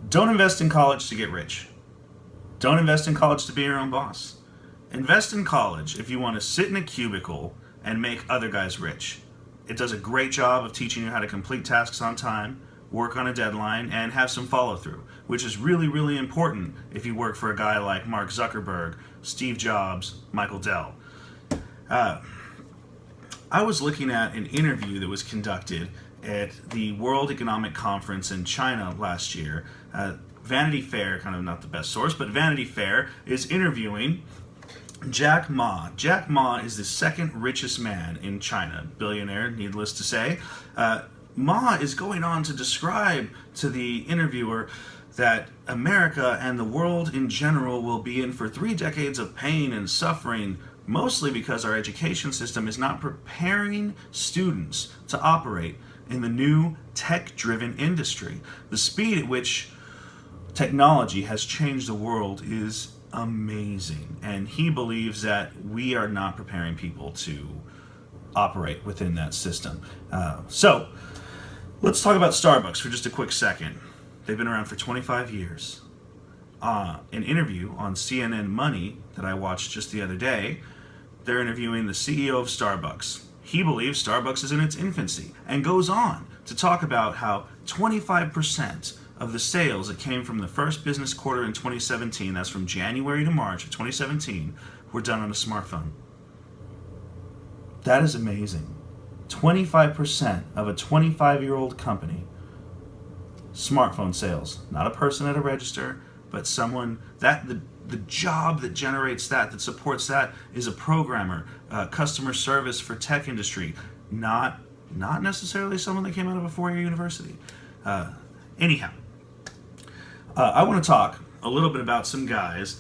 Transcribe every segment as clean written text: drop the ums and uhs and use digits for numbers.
Don't invest in college to get rich. Don't invest in college to be your own boss. Invest in college if you want to sit in a cubicle and make other guys rich. It does a great job of teaching you how to complete tasks on time, work on a deadline, and have some follow through, which is really, really important if you work for a guy like Mark Zuckerberg, Steve Jobs, Michael Dell. I was looking at an interview that was conducted at the World Economic Conference in China last year. Vanity Fair, kind of not the best source, but Vanity Fair is interviewing Jack Ma. Jack Ma is the second richest man in China, billionaire, needless to say. Ma is going on to describe to the interviewer that America and the world in general will be in for 3 decades of pain and suffering, mostly because our education system is not preparing students to operate in the new tech-driven industry. The speed at which technology has changed the world is amazing, and he believes that we are not preparing people to operate within that system. So let's talk about Starbucks for just a quick second. They've been around for 25 years. An interview on CNN Money that I watched just the other day, they're interviewing the CEO of Starbucks. He believes Starbucks is in its infancy and goes on to talk about how 25% of the sales that came from the first business quarter in 2017, that's from January to March of 2017, were done on a smartphone. That is amazing. 25% of a 25-year-old company, smartphone sales. Not a person at a register, but someone that the job that generates that supports that is a programmer, customer service for tech industry, not necessarily someone that came out of a 4-year university. Anyhow, I want to talk a little bit about some guys,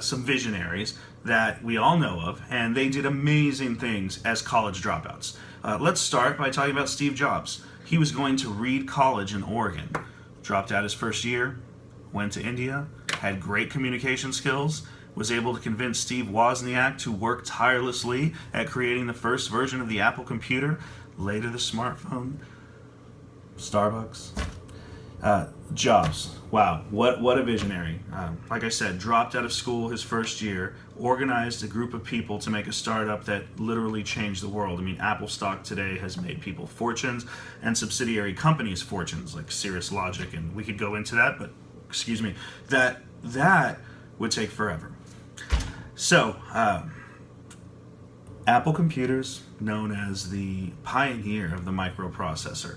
some visionaries that we all know of, and they did amazing things as college dropouts. Let's start by talking about Steve Jobs. He was going to Reed College in Oregon, dropped out his first year, went to India, had great communication skills, was able to convince Steve Wozniak to work tirelessly at creating the first version of the Apple computer, later the smartphone, Starbucks. Jobs, wow, what a visionary. Like I said, dropped out of school his first year, organized a group of people to make a startup that literally changed the world. I mean, Apple stock today has made people fortunes, and subsidiary companies fortunes, like Cirrus Logic, and we could go into that, but excuse me, that would take forever. So, Apple Computers, known as the pioneer of the microprocessor,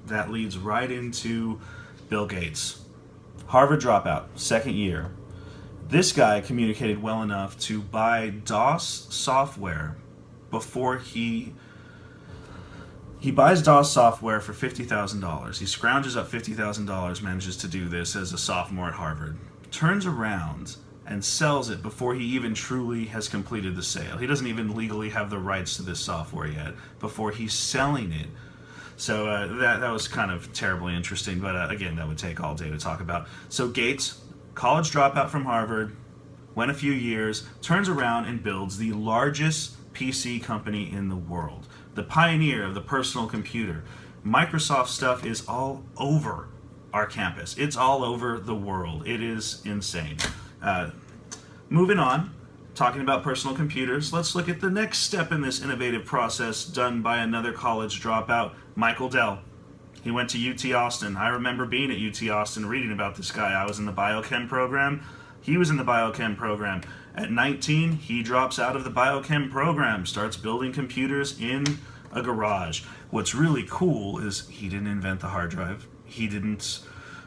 that leads right into Bill Gates. Harvard dropout, second year. This guy communicated well enough to buy DOS software before he buys DOS software for $50,000. He scrounges up $50,000, manages to do this as a sophomore at Harvard, turns around and sells it before he even truly has completed the sale. He doesn't even legally have the rights to this software yet, before he's selling it. So that was kind of terribly interesting, but again, that would take all day to talk about. So Gates, college dropout from Harvard, went a few years, turns around and builds the largest PC company in the world, the pioneer of the personal computer. Microsoft stuff is all over our campus. It's all over the world. It is insane. Moving on, talking about personal computers, let's look at the next step in this innovative process done by another college dropout, Michael Dell. He went to UT Austin. I remember being at UT Austin reading about this guy. I was in the biochem program. He was in the biochem program. At 19, he drops out of the biochem program, starts building computers in a garage. What's really cool is he didn't invent the hard drive. He didn't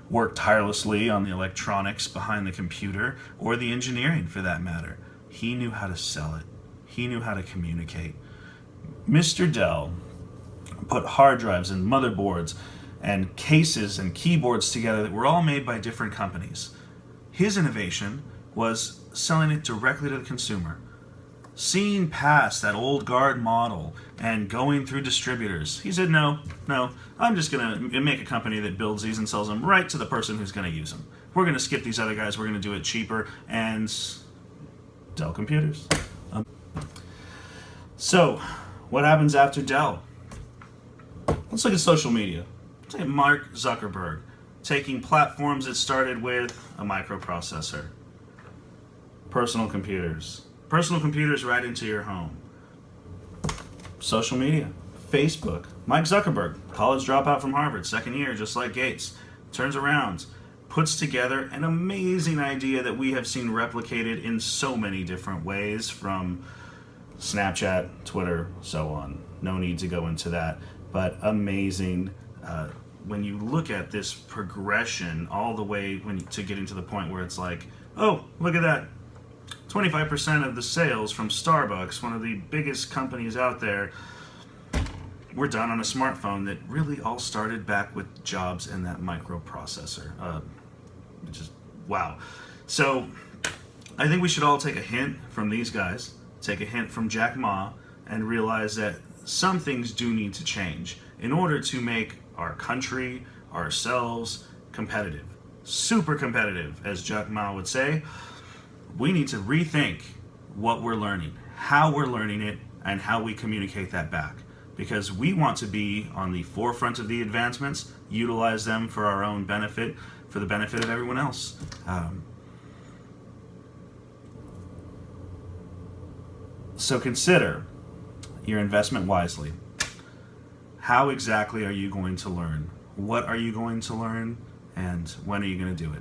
work tirelessly on the electronics behind the computer, or the engineering for that matter. He knew how to sell it. He knew how to communicate. Mr. Dell put hard drives and motherboards and cases and keyboards together that were all made by different companies. His innovation was selling it directly to the consumer. Seeing past that old guard model and going through distributors, he said, no, I'm just going to make a company that builds these and sells them right to the person who's going to use them. We're going to skip these other guys. We're going to do it cheaper. And Dell Computers. So, what happens after Dell? Let's look at social media. Let's look at Mark Zuckerberg. taking platforms that started with a microprocessor, personal computers right into your home, social media, Facebook. Mike Zuckerberg, college dropout from Harvard, second year, just like Gates, turns around, puts together an amazing idea that we have seen replicated in so many different ways, from Snapchat, Twitter, so on. No need to go into that, but amazing. When you look at this progression all the way to getting to the point where it's like, oh, look at that. 25% of the sales from Starbucks, one of the biggest companies out there, were done on a smartphone that really all started back with Jobs and that microprocessor. Just wow. So I think we should all take a hint from these guys, take a hint from Jack Ma, and realize that some things do need to change in order to make our country, ourselves, competitive. Super competitive, as Jack Ma would say. We need to rethink what we're learning, how we're learning it, and how we communicate that back. Because we want to be on the forefront of the advancements, utilize them for our own benefit, for the benefit of everyone else. So consider your investment wisely. How exactly are you going to learn? What are you going to learn? And when are you going to do it?